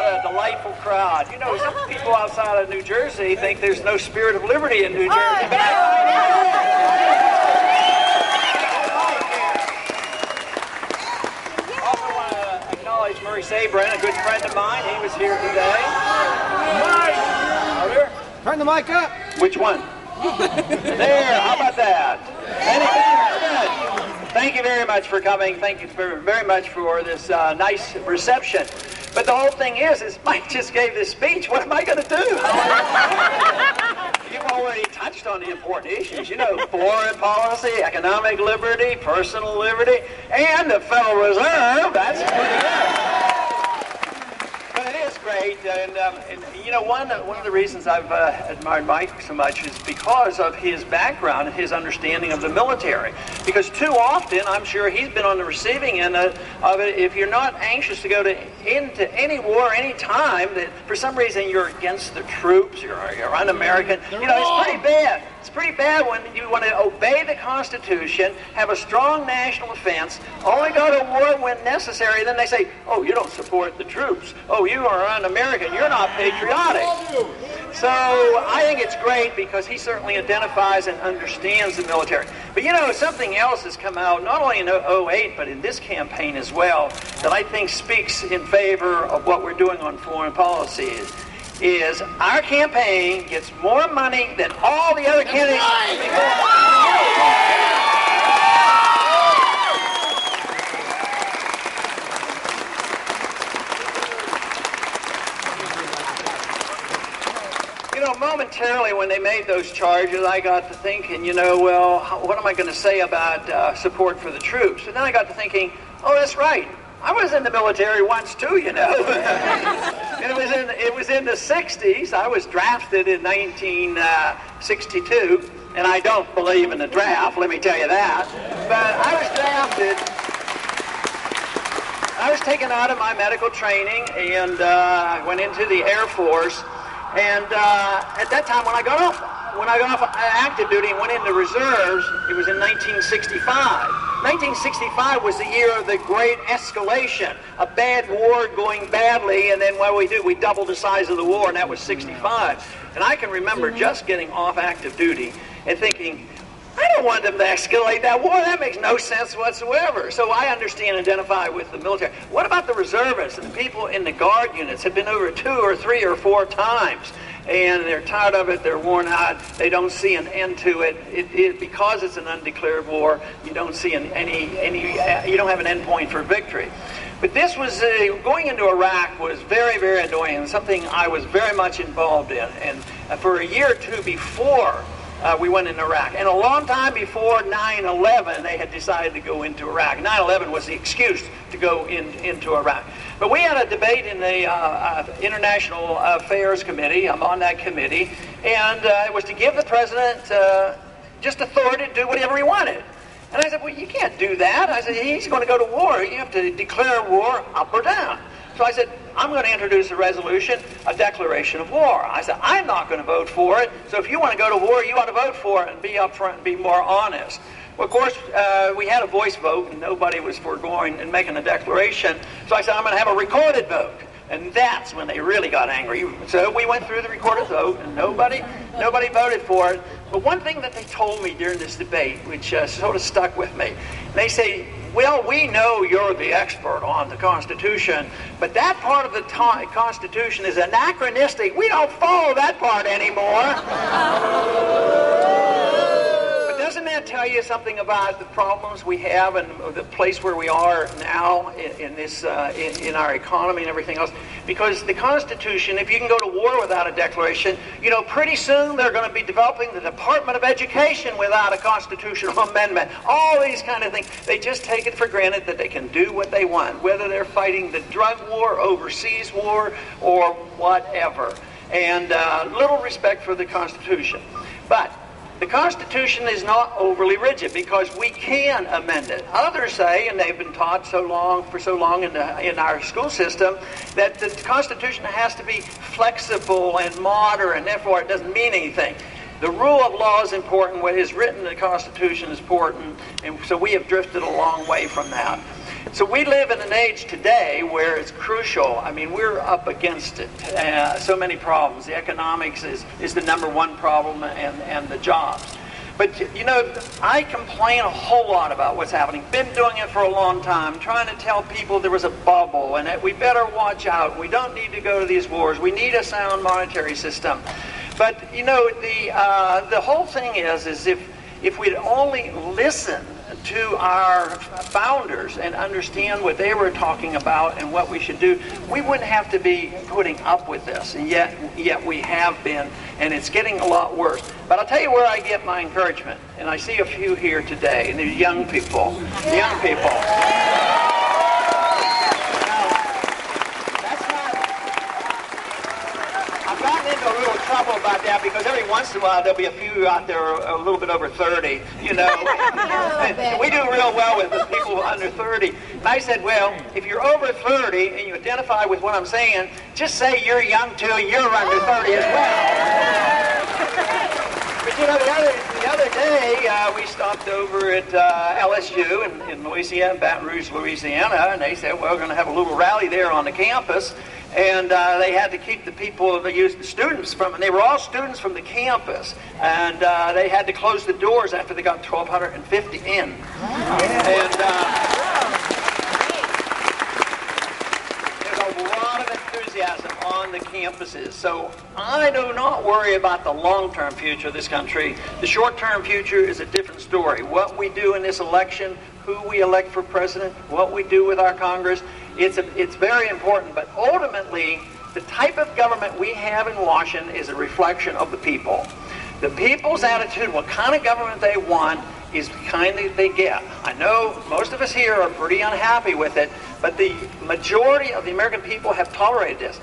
a delightful crowd. You know, some people outside of New Jersey think there's no spirit of liberty in New Jersey. But I also want to acknowledge Murray Sabrin, a good friend of mine. He was here today. Turn the mic up. Which one? There, how about that? Good. Thank you very much for coming. Thank you very much for this nice reception. But the whole thing is Mike just gave this speech. What am I going to do? You've already touched on the important issues. You know, foreign policy, economic liberty, personal liberty, and the Federal Reserve. That's pretty good. But it is great, and you know, one of the reasons I've admired Mike so much is because of his background and his understanding of the military. Because too often, I'm sure he's been on the receiving end of it. If you're not anxious to go into any war any time, that for some reason you're against the troops, you're un-American. You know, it's pretty bad. It's pretty bad when you want to obey the Constitution, have a strong national defense, only go to war when necessary, then they say, oh, you don't support the troops. Oh, you are un-American. You're not patriotic. So I think it's great because he certainly identifies and understands the military. But you know, something else has come out, not only in 2008, but in this campaign as well, that I think speaks in favor of what we're doing on foreign policy is our campaign gets more money than all the other candidates. You know, momentarily when they made those charges, I got to thinking, you know, well, what am I going to say about support for the troops? And then I got to thinking, oh, that's right. I was in the military once too, you know. It was in the 60s. I was drafted in 1962, and I don't believe in the draft, let me tell you that. But I was drafted. I was taken out of my medical training and I went into the Air Force. And at that time, when I got off active duty and went into reserves, it was in 1965. 1965 was the year of the great escalation, a bad war going badly, and then what we doubled the size of the war, and that was 65. And I can remember just getting off active duty and thinking, I don't want them to escalate that war. That makes no sense whatsoever. So I understand and identify with the military. What about the reservists and the people in the guard units have been over 2 or 3 or 4 times? And they're tired of it, they're worn out, they don't see an end to it. Because it's an undeclared war, you don't see you don't have an end point for victory. But this was, going into Iraq was very, very annoying, and something I was very much involved in. And for a year or two before we went into Iraq, and a long time before 9/11, they had decided to go into Iraq. 9/11 was the excuse to go into Iraq. But we had a debate in the International Affairs Committee. I'm on that committee. And it was to give the president just authority to do whatever he wanted. And I said, well, you can't do that. I said, he's going to go to war. You have to declare war up or down. So I said, I'm going to introduce a resolution, a declaration of war. I said, I'm not going to vote for it. So if you want to go to war, you ought to vote for it and be upfront and be more honest. Well, of course, we had a voice vote, and nobody was for going and making a declaration. So I said, I'm going to have a recorded vote. And that's when they really got angry. So we went through the recorded vote, and nobody voted for it. But one thing that they told me during this debate, which sort of stuck with me, they say, well, we know you're the expert on the Constitution, but that part of the Constitution is anachronistic. We don't follow that part anymore. Doesn't that tell you something about the problems we have and the place where we are now in our economy and everything else? Because the Constitution, if you can go to war without a declaration, you know, pretty soon they're going to be developing the Department of Education without a constitutional amendment. All these kind of things. They just take it for granted that they can do what they want, whether they're fighting the drug war, overseas war, or whatever. And little respect for the Constitution. But the Constitution is not overly rigid because we can amend it. Others say, and they've been taught for so long in our school system, that the Constitution has to be flexible and modern, and therefore it doesn't mean anything. The rule of law is important. What is written in the Constitution is important, and so we have drifted a long way from that. So we live in an age today where it's crucial. I mean, we're up against it. So many problems. The economics is the #1 problem, and the jobs. But, you know, I complain a whole lot about what's happening. Been doing it for a long time, trying to tell people there was a bubble and that we better watch out. We don't need to go to these wars. We need a sound monetary system. But, you know, the whole thing is if we'd only listen to our founders and understand what they were talking about and what we should do, we wouldn't have to be putting up with this. And yet we have been, and it's getting a lot worse. But I'll tell you where I get my encouragement, and I see a few here today, and they're young people. Young people. I've gotten into a little trouble about that because every once in a while there'll be a few out there a little bit over 30, you know. And we do real well with the people under 30. And I said, well, if you're over 30 and you identify with what I'm saying, just say you're young too, you're under 30 as well. But you know, the other day we stopped over at LSU in Louisiana, Baton Rouge, Louisiana, and they said, well, we're going to have a little rally there on the campus. And they had to keep the people, the students from, and they were all students from the campus, and they had to close the doors after they got 1,250 in. Wow. And there's a lot of enthusiasm on the campuses. So I do not worry about the long-term future of this country. The short-term future is a different story. What we do in this election, who we elect for president, what we do with our Congress, it's very important, but ultimately, the type of government we have in Washington is a reflection of the people. The people's attitude, what kind of government they want, is the kind that they get. I know most of us here are pretty unhappy with it, but the majority of the American people have tolerated this.